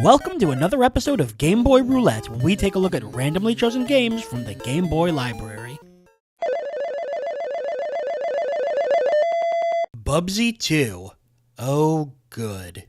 Welcome to another episode of Game Boy Roulette, where we take a look at randomly chosen games from the Game Boy library. Bubsy 2. Oh, good.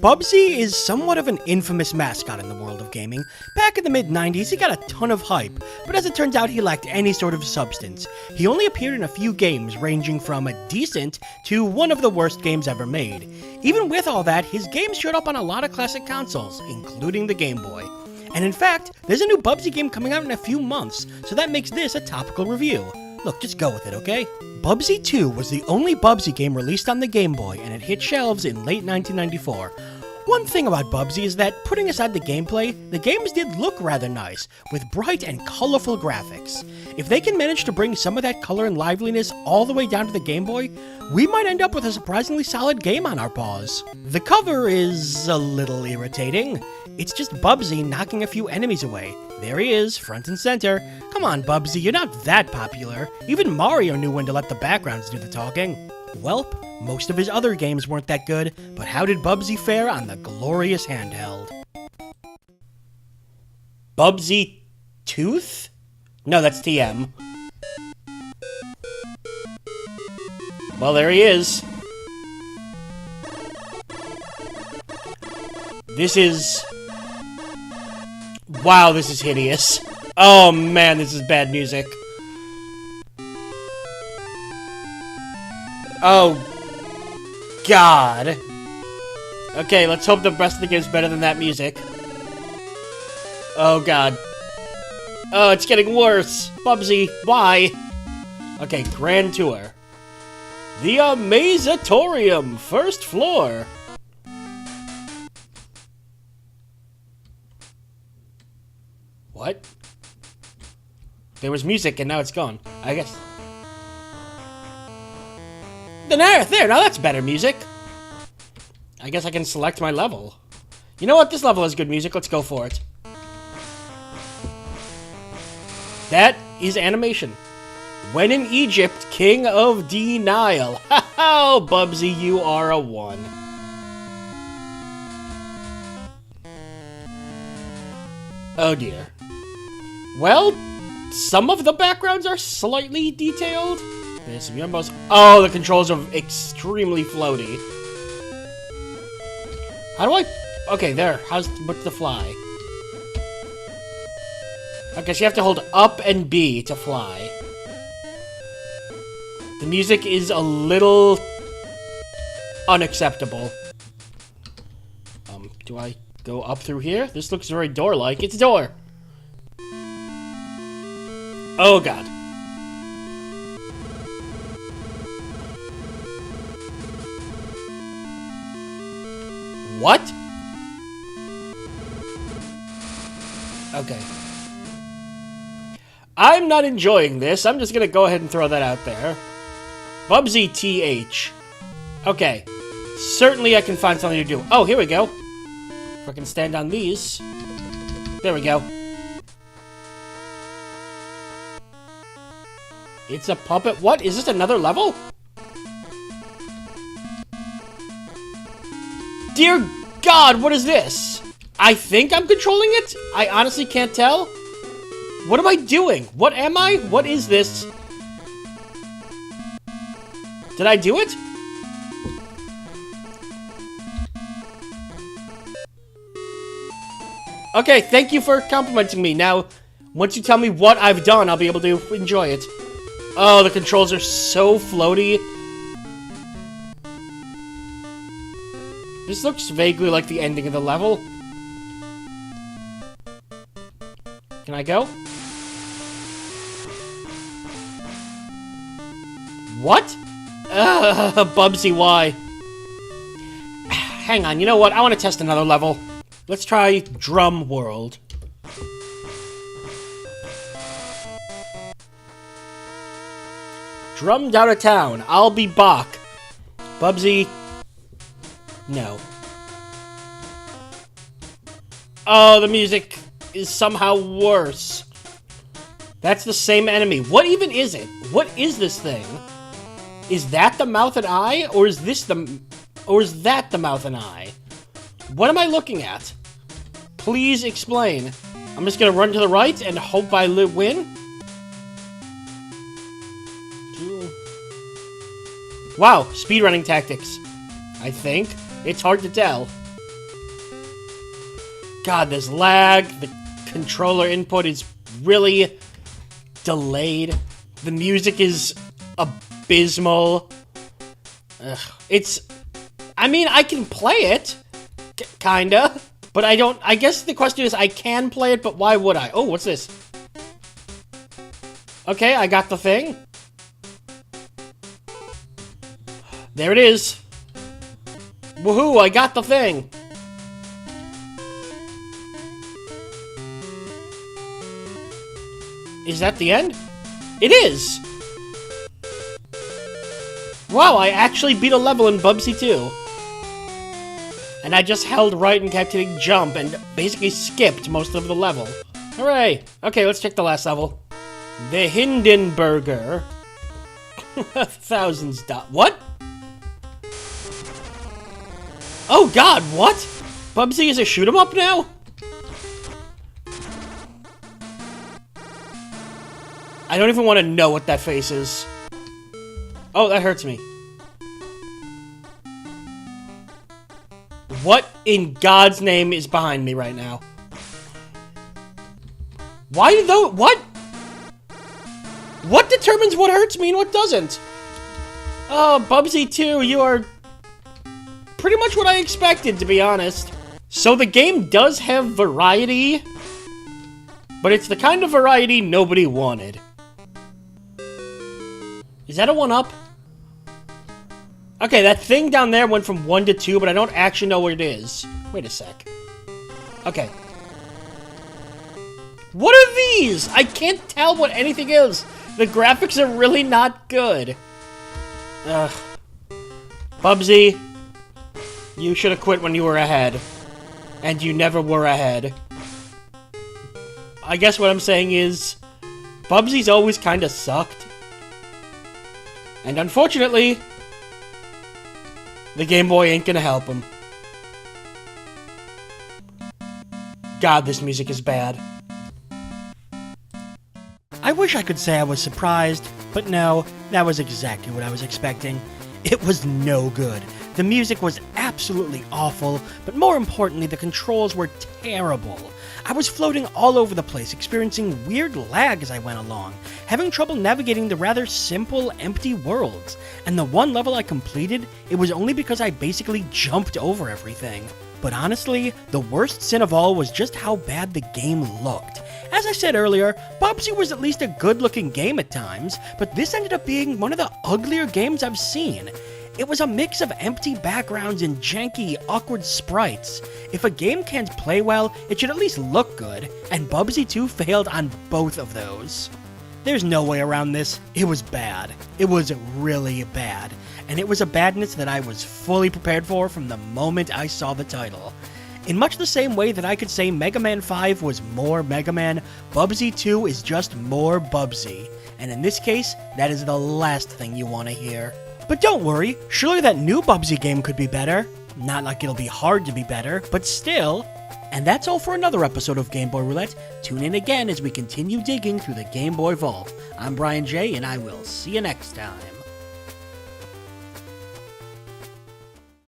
Bubsy is somewhat of an infamous mascot in the world of gaming. Back in the mid-90s, he got a ton of hype, but as it turns out, he lacked any sort of substance. He only appeared in a few games, ranging from a decent to one of the worst games ever made. Even with all that, his games showed up on a lot of classic consoles, including the Game Boy. And in fact, there's a new Bubsy game coming out in a few months, so that makes this a topical review. Look, just go with it, okay? Bubsy 2 was the only Bubsy game released on the Game Boy, and it hit shelves in late 1994. One thing about Bubsy is that, putting aside the gameplay, the games did look rather nice, with bright and colorful graphics. If they can manage to bring some of that color and liveliness all the way down to the Game Boy, we might end up with a surprisingly solid game on our paws. The cover is a little irritating. It's just Bubsy knocking a few enemies away. There he is, front and center. Come on, Bubsy, you're not that popular. Even Mario knew when to let the backgrounds do the talking. Welp, most of his other games weren't that good, but how did Bubsy fare on the glorious handheld? Bubsy Tooth? No, that's TM. Well, there he is. This is... Wow, this is hideous. Oh man, this is bad music. Oh, God. Okay, let's hope the rest of the game's better than that music. Oh, God. Oh, it's getting worse. Bubsy, why? Okay, Grand Tour. The Amazatorium, first floor. What? There was music and now it's gone. I guess... There, now that's better music. I guess I can select my level. You know what? This level has good music. Let's go for it. That is animation. When in Egypt, King of Denial. Ha-ha, Bubsy, you are a 1. Oh dear. Well, some of the backgrounds are slightly detailed. There's some yumbos. Oh, the controls are extremely floaty. How do I... Okay, there. What's the fly? Okay, so you have to hold up and B to fly. The music is a little... unacceptable. Do I go up through here? This looks very door-like. It's a door! Oh, God. What? Okay. I'm not enjoying this. I'm just gonna go ahead and throw that out there. Bubsy TH. Okay. Certainly I can find something to do. Oh, here we go. If I can stand on these. There we go. It's a puppet. What? Is this another level? Dear God, what is this? I think I'm controlling it? I honestly can't tell. What am I doing? What am I? What is this? Did I do it? Okay, thank you for complimenting me. Now, once you tell me what I've done, I'll be able to enjoy it. Oh, the controls are so floaty. This looks vaguely like the ending of the level. Can I go? What? Bubsy, why? Hang on, you know what? I want to test another level. Let's try Drum World. Drummed out of town. I'll be Bach. Bubsy... No. Oh, the music is somehow worse. That's the same enemy. What even is it? What is this thing? Is that the mouth and eye? Or is that the mouth and eye? What am I looking at? Please explain. I'm just gonna run to the right and hope I win? Wow, speedrunning tactics. I think. It's hard to tell. God, there's lag. The controller input is really delayed. The music is abysmal. Ugh. I mean, I can play it. Kinda. But I guess the question is, I can play it, but why would I? Oh, what's this? Okay, I got the thing. There it is. Woohoo, I got the thing. Is that the end? It is! Wow, I actually beat a level in Bubsy 2. And I just held right and kept hitting jump and basically skipped most of the level. Hooray! Okay, let's check the last level. The Hindenburger. Thousands What? Oh god, what? Bubsy is a shoot-'em-up now? I don't even want to know what that face is. Oh, that hurts me. What in God's name is behind me right now? Why though? What? What determines what hurts me and what doesn't? Oh, Bubsy 2, you are pretty much what I expected, to be honest. So the game does have variety, but it's the kind of variety nobody wanted. Is that a 1-up? Okay, that thing down there went from 1 to 2, but I don't actually know what it is. Wait a sec. Okay. What are these? I can't tell what anything is. The graphics are really not good. Ugh. Bubsy, you should have quit when you were ahead. And you never were ahead. I guess what I'm saying is, Bubsy's always kinda sucked. And unfortunately, the Game Boy ain't gonna help him. God, this music is bad. I wish I could say I was surprised, but no, that was exactly what I was expecting. It was no good. The music was absolutely awful, but more importantly, the controls were terrible. I was floating all over the place, experiencing weird lag as I went along, having trouble navigating the rather simple, empty worlds. And the one level I completed, it was only because I basically jumped over everything. But honestly, the worst sin of all was just how bad the game looked. As I said earlier, Bubsy was at least a good-looking game at times, but this ended up being one of the uglier games I've seen. It was a mix of empty backgrounds and janky, awkward sprites. If a game can't play well, it should at least look good, and Bubsy 2 failed on both of those. There's no way around this. It was bad. It was really bad. And it was a badness that I was fully prepared for from the moment I saw the title. In much the same way that I could say Mega Man 5 was more Mega Man, Bubsy 2 is just more Bubsy. And in this case, that is the last thing you want to hear. But don't worry, surely that new Bubsy game could be better. Not like it'll be hard to be better, but still. And that's all for another episode of Game Boy Roulette. Tune in again as we continue digging through the Game Boy Vault. I'm Brian J, and I will see you next time.